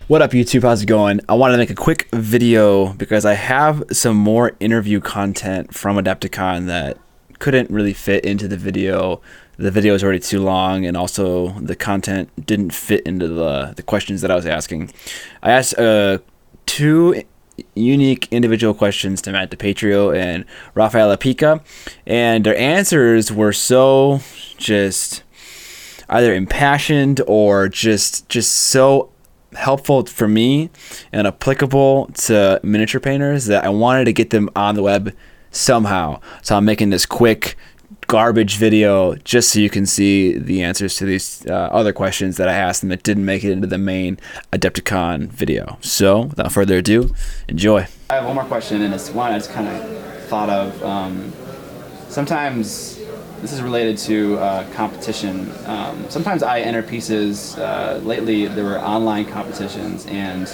What up, YouTube? How's it going? I wanted to make a quick video because I have some more interview content from Adepticon that couldn't really fit into the video. The video is already too long, and also the content didn't fit into the questions that I was asking. I asked two unique individual questions to Matt DiPatrio and Rafaela Pica, and their answers were so just either impassioned or just so helpful for me and applicable to miniature painters that I wanted to get them on the web somehow. So I'm making this quick garbage video just so you can see the answers to these other questions that I asked them that didn't make it into the main Adepticon video. So without further ado, enjoy. I have one more question, and it's one I just kind of thought of. Sometimes this is related to competition. Sometimes I enter pieces. Lately there were online competitions, and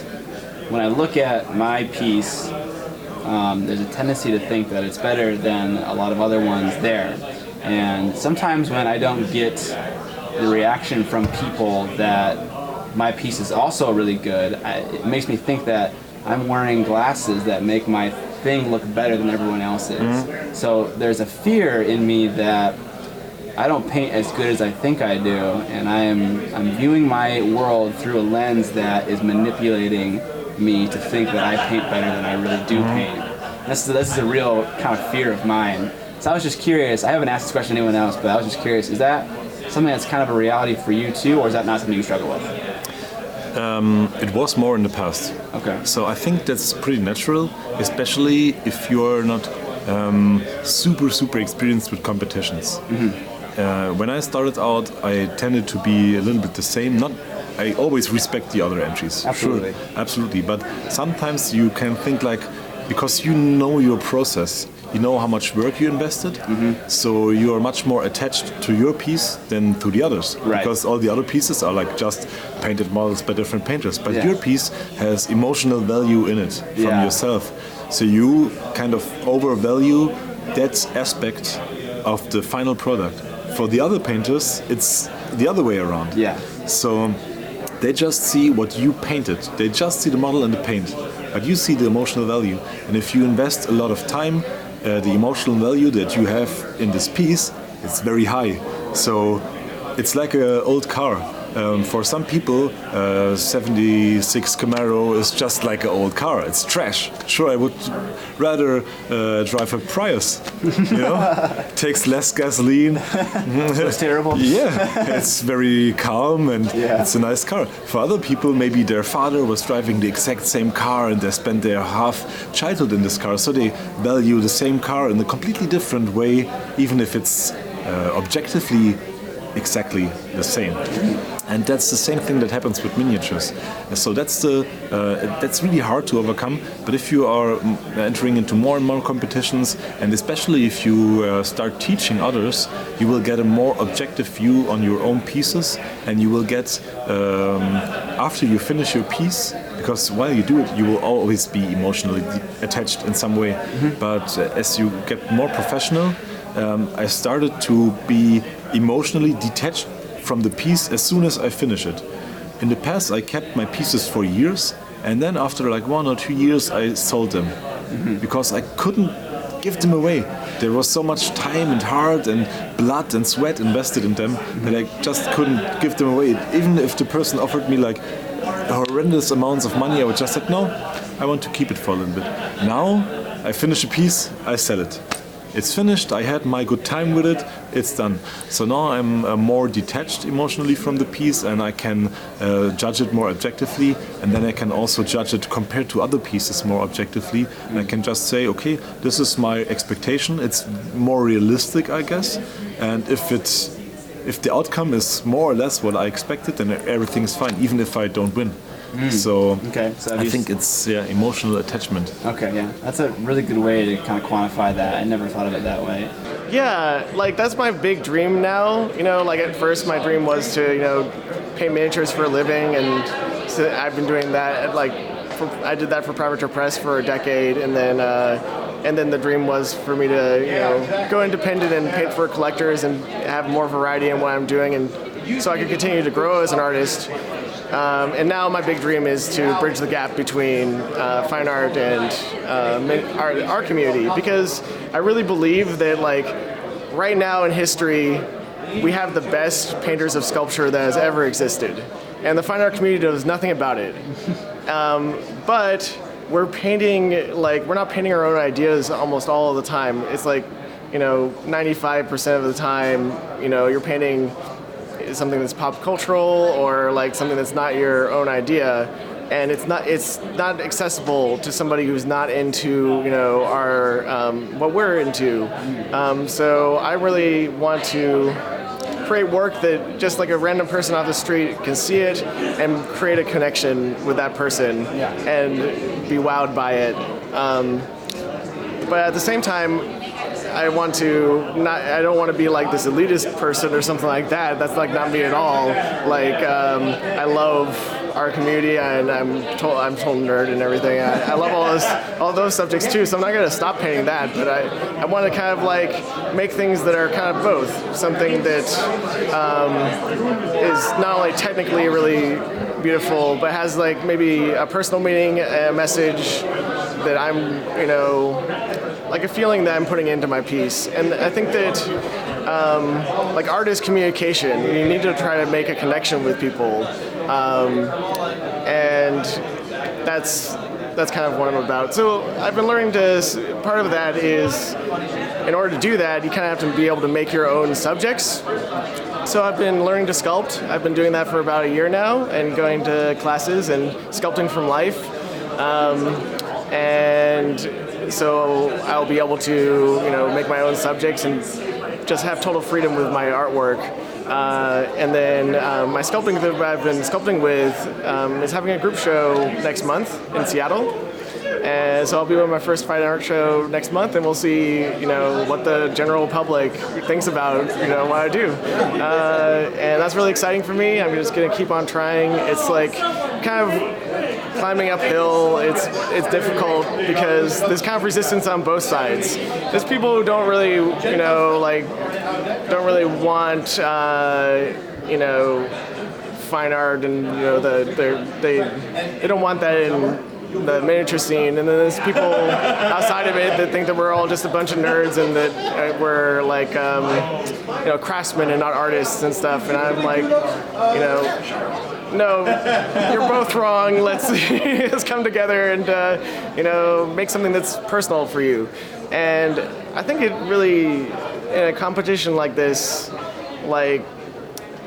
when I look at my piece, there's a tendency to think that it's better than a lot of other ones there. And sometimes when I don't get the reaction from people that my piece is also really good, it makes me think that I'm wearing glasses that make my thing look better than everyone else's. Mm-hmm. So there's a fear in me that I don't paint as good as I think I do, and I'm viewing my world through a lens that is manipulating me to think that I paint better than I really do paint. This is a real kind of fear of mine. So I was just curious, I haven't asked this question to anyone else, but I was just curious, is that something that's kind of a reality for you too, or is that not something you struggle with? It was more in the past. Okay. So I think that's pretty natural, especially if you're not super experienced with competitions. Mm-hmm. When I started out, I tended to be a little bit the same. I always respect the other entries. Absolutely. Sure, absolutely. But sometimes you can think like, because you know your process, you know how much work you invested, so you are much more attached to your piece than to the others. Right. Because all the other pieces are like just painted models by different painters. But your piece has emotional value in it from yourself. So you kind of overvalue that aspect of the final product. For the other painters, it's the other way around. Yeah. So they just see what you painted. They just see the model and the paint. But you see the emotional value. And if you invest a lot of time, the emotional value that you have in this piece, it's very high. So it's like an old car. For some people, 76 Camaro is just like an old car. It's trash. Sure, I would rather drive a Prius. You know, takes less gasoline. So it's terrible. Yeah, it's very calm and it's a nice car. For other people, maybe their father was driving the exact same car and they spent their half childhood in this car, so they value the same car in a completely different way, even if it's objectively exactly the same. And that's the same thing that happens with miniatures. So that's really hard to overcome. But if you are entering into more and more competitions, and especially if you start teaching others, you will get a more objective view on your own pieces, and you will get, after you finish your piece, because while you do it, you will always be emotionally attached in some way. But as you get more professional, I started to be emotionally detached from the piece as soon as I finish it. In the past, I kept my pieces for years, and then after like 1 or 2 years, I sold them because I couldn't give them away. There was so much time and heart and blood and sweat invested in them that I just couldn't give them away. Even if the person offered me like horrendous amounts of money, I would just say, no, I want to keep it for a little bit. Now, I finish a piece, I sell it. It's finished, I had my good time with it, it's done. So now I'm more detached emotionally from the piece, and I can judge it more objectively, and then I can also judge it compared to other pieces more objectively. And I can just say, okay, this is my expectation, it's more realistic, I guess, and if the outcome is more or less what I expected, then everything's fine, even if I don't win. So I think it's emotional attachment. Okay, yeah, that's a really good way to kind of quantify that. I never thought of it that way. Yeah, like that's my big dream now. You know, like at first my dream was to, you know, paint miniatures for a living, and so I've been doing that. I did that for Privateer Press for a decade, and then the dream was for me to, you know, go independent and paint for collectors and have more variety in what I'm doing, and so I could continue to grow as an artist. And now my big dream is to bridge the gap between fine art and our community, because I really believe that like right now in history we have the best painters of sculpture that has ever existed, and the fine art community knows nothing about it. But we're not painting our own ideas almost all of the time. It's like, 95% of the time, you're painting something that's pop cultural or like something that's not your own idea, and it's not accessible to somebody who's not into our what we're into. So I really want to create work that just like a random person off the street can see it and create a connection with that person and be wowed by it. But at the same time, I don't want to be like this elitist person or something like that. That's like not me at all. Like I love our community, and I'm total nerd and everything. I love all those subjects too. So I'm not gonna stop painting that, but I want to kind of like make things that are kind of both. Something that is not only technically really beautiful, but has like maybe a personal meaning, a message that I'm like a feeling that I'm putting into my piece. And I think that like art is communication. You need to try to make a connection with people, and that's kind of what I'm about. So I've been learning part of that is, in order to do that, you kind of have to be able to make your own subjects. So I've been learning to sculpt. I've been doing that for about a year now, and going to classes and sculpting from life. And so I'll be able to, make my own subjects and just have total freedom with my artwork. And then my sculpting that I've been sculpting with is having a group show next month in Seattle. And so I'll be with my first fine art show next month, and we'll see, what the general public thinks about, what I do. And that's really exciting for me. I'm just gonna keep on trying. It's like kind of climbing uphill. It's difficult because there's kind of resistance on both sides. There's people who don't really, don't really want, fine art, and they don't want that in the miniature scene. And then there's people outside of it that think that we're all just a bunch of nerds and that we're like craftsmen and not artists and stuff. And I'm like, no, you're both wrong. Let's come together and make something that's personal for you. And I think it really, in a competition like this, like,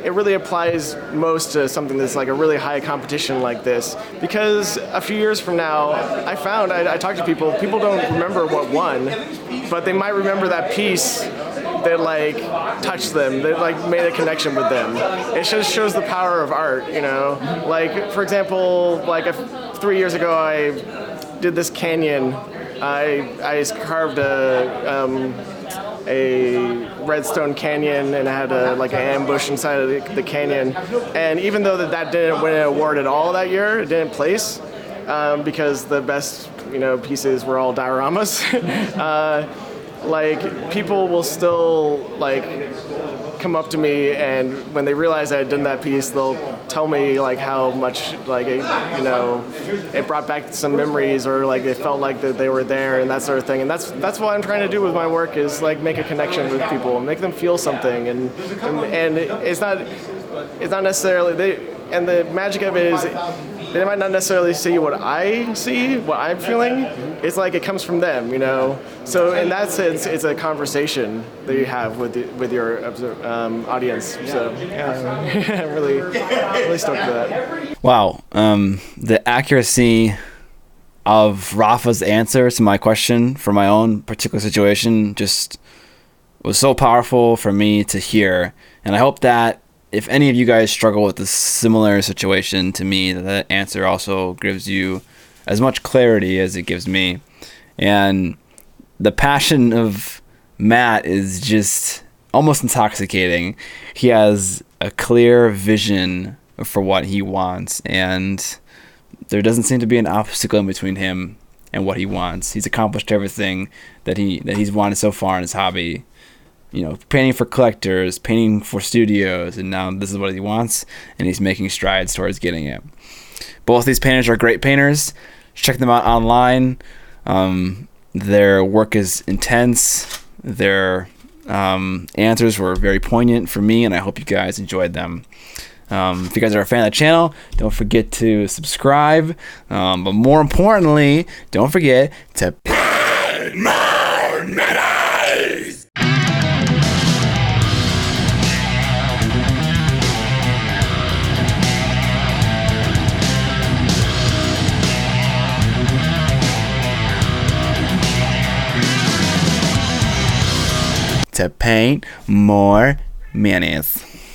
it really applies most to something that's like a really high competition like this, because a few years from now, I talked to people don't remember what won, but they might remember that piece that like touched them, that like made a connection with them. It just shows the power of art, Like, for example, like 3 years ago, I did this canyon. I carved a redstone canyon, and I had an ambush inside of the canyon. And even though that didn't win an award at all that year, it didn't place, because the best pieces were all dioramas. People will still come up to me, and when they realize I had done that piece, they'll tell me how much it brought back some memories, or it felt like that they were there, and that sort of thing. And that's what I'm trying to do with my work, is make a connection with people and make them feel something. And it's not necessarily and the magic of it is they might not necessarily see what I see, what I'm feeling. It's it comes from them, So in that sense, it's a conversation that you have with your audience. So yeah, I'm really stoked for that. Wow, the accuracy of Rafa's answer to my question for my own particular situation just was so powerful for me to hear, and I hope that if any of you guys struggle with a similar situation to me, that answer also gives you as much clarity as it gives me. And the passion of Matt is just almost intoxicating. He has a clear vision for what he wants, and there doesn't seem to be an obstacle in between him and what he wants. He's accomplished everything that he's wanted so far in his hobby. painting for collectors, painting for studios, and now this is what he wants, and he's making strides towards getting it. Both these painters are great painters. Check them out online. Their work is intense. Their answers were very poignant for me, and I hope you guys enjoyed them. If you guys are a fan of the channel, don't forget to subscribe. But more importantly, don't forget to paint more minis! To paint more minis.